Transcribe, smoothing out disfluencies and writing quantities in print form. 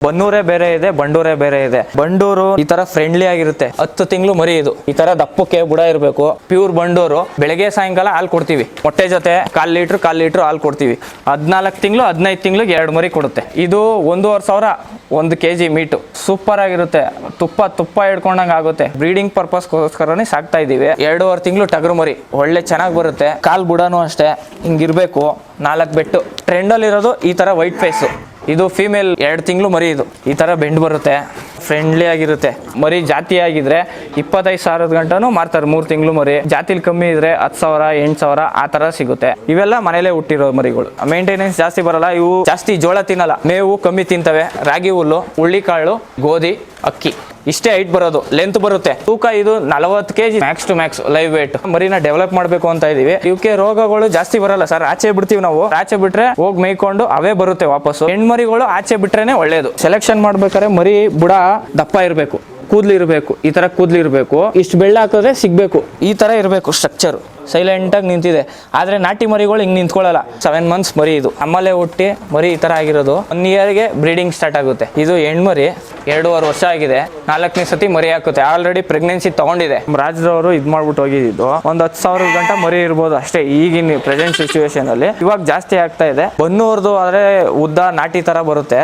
ಬನ್ನೂರೇ ಬೇರೆ ಇದೆ, ಬಂಡೂರೇ ಬೇರೆ ಇದೆ. ಬಂಡೂರು ಈ ತರ ಫ್ರೆಂಡ್ಲಿ ಆಗಿರುತ್ತೆ. 10 ತಿಂಗಳು ಮರಿ ಇದು. ಈ ತರ ದಪ್ಪಕ್ಕೆ ಬುಡ ಇರಬೇಕು. ಪ್ಯೂರ್ ಬಂಡೂರು. ಬೆಳಗ್ಗೆ ಸಾಯಂಕಾಲ ಹಾಲು ಕೊಡ್ತೀವಿ. ಮೊಟ್ಟೆ ಜೊತೆ 1/4 ಲೀಟರ್ ಹಾಲು ಕೊಡ್ತೀವಿ. 14 ತಿಂಗಳು 15 ತಿಂಗಳಿಗೆ 2 ಮರಿ ಕೊಡುತ್ತೆ. ಇದು 1,500 1 kg ಮೀಟು. ಸೂಪರ್ ಆಗಿರುತ್ತೆ. ತುಪ್ಪ ಹಿಡ್ಕೊಂಡಂಗೆ ಆಗುತ್ತೆ. ಬ್ರೀಡಿಂಗ್ ಪರ್ಪಸ್ಗೋಸ್ಕರನೇ ಸಾಕ್ತಾ ಇದೀವಿ. 2.5 ತಿಂಗಳು ಟಗರು ಮರಿ ಒಳ್ಳೆ ಚೆನ್ನಾಗಿ ಬರುತ್ತೆ. ಕಾಲ್ ಬುಡನೂ ಅಷ್ಟೇ ಹಿಂಗಿರ್ಬೇಕು. 4 ಬೆಟ್ಟು. ಟ್ರೆಂಡಲ್ಲಿ ಇರೋದು ಈ ತರ ವೈಟ್ ಫೇಸು. ಇದು ಫೀಮೇಲ್ 2 ತಿಂಗಳು ಮರಿ. ಇದು ಈ ತರ ಬೆಂಡ್ ಬರುತ್ತೆ. ಫ್ರೆಂಡ್ಲಿ ಆಗಿರುತ್ತೆ. ಮರಿ ಜಾತಿ ಆಗಿದ್ರೆ 25,000 ಗಂಟನೂ ಮಾರ್ತಾರೆ. 3 ತಿಂಗಳು ಮರಿ. ಜಾತಿಲಿ ಕಮ್ಮಿ ಇದ್ರೆ 10,000 8,000 ಆ ತರ ಸಿಗುತ್ತೆ. ಇವೆಲ್ಲ ಮನೇಲೆ ಹುಟ್ಟಿರೋ ಮರಿಗಳು. ಮೇಂಟೆನೆನ್ಸ್ ಜಾಸ್ತಿ ಬರಲ್ಲ. ಇವು ಜಾಸ್ತಿ ಜೋಳ ತಿನ್ನಲ್ಲ. ಮೇವು ಕಮ್ಮಿ ತಿಂತವೆ. ರಾಗಿ ಹುಲ್ಲು, ಹುಳ್ಳಿಕಾಳು, ಗೋಧಿ, ಅಕ್ಕಿ ಇಷ್ಟೇ ಹೈಟ್ ಬರೋದು. ಲೆಂತ್ ಬರುತ್ತೆ. ತೂಕ ಇದು 40 kg max to max live weight. ಮರಿನ ಡೆವಲಪ್ ಮಾಡಬೇಕು ಅಂತ ಇದೀವಿ. ಇವಕ್ಕೆ ರೋಗಗಳು ಜಾಸ್ತಿ ಬರಲ್ಲ ಸರ್. ಆಚೆ ಬಿಡ್ತೀವಿ ನಾವು. ಆಚೆ ಬಿಟ್ರೆ ಹೋಗಿ ಮೇಯ್ಕೊಂಡು ಅವೇ ಬರುತ್ತೆ ವಾಪಸ್ಸು. ಹೆಣ್ಮರಿಗಳು ಆಚೆ ಬಿಟ್ರೇನೆ ಒಳ್ಳೇದು. ಸೆಲೆಕ್ಷನ್ ಮಾಡ್ಬೇಕಾದ್ರೆ ಮರಿ ಬುಡ ದಪ್ಪ ಇರಬೇಕು, ಕೂದ್ಲು ಇರಬೇಕು. ಈ ತರ ಕೂದ್ಲು ಇರಬೇಕು. ಇಷ್ಟು ಬೆಳ್ಳ ಹಾಕಿದ್ರೆ ಸಿಗ್ಬೇಕು. ಈ ತರ ಇರಬೇಕು ಸ್ಟ್ರಕ್ಚರ್. ಸೈಲೆಂಟ್ ಆಗಿ ನಿಂತಿದೆ. ಆದ್ರೆ ನಾಟಿ ಮರಿಗಳು ಹಿಂಗ್ ನಿಂತ್ಕೊಳ್ಳಲ್ಲ. 7 ಮಂತ್ಸ್ ಮರಿ ಇದು. ಅಮ್ಮಲ್ಲೇ ಹುಟ್ಟಿ ಮರಿ ಈ ತರ ಆಗಿರೋದು. 1 ಇಯರ್ಗೆ ಬ್ರೀಡಿಂಗ್ ಸ್ಟಾರ್ಟ್ ಆಗುತ್ತೆ. ಇದು ಹೆಣ್ಮರಿ 2.5 ವರ್ಷ ಆಗಿದೆ. 4ನೇ ಸತಿ ಮರಿ ಹಾಕುತ್ತೆ. ಆಲ್ರೆಡಿ ಪ್ರೆಗ್ನೆನ್ಸಿ ತಗೊಂಡಿದೆ. ರಾಜ್ರವರು ಇದ್ ಮಾಡ್ಬಿಟ್ಟು ಹೋಗಿದ್ದು ಒಂದು 10,000 ಗಂಟ ಮರಿ ಇರ್ಬೋದು ಅಷ್ಟೇ ಈಗಿನ ಪ್ರೆಸೆಂಟ್ ಸಿಚುವೇಶನ್ ಅಲ್ಲಿ. ಇವಾಗ ಜಾಸ್ತಿ ಆಗ್ತಾ ಇದೆ. ಬನ್ನೂರ್ದು ಆದ್ರೆ ಉದ್ದ ನಾಟಿ ತರ ಬರುತ್ತೆ.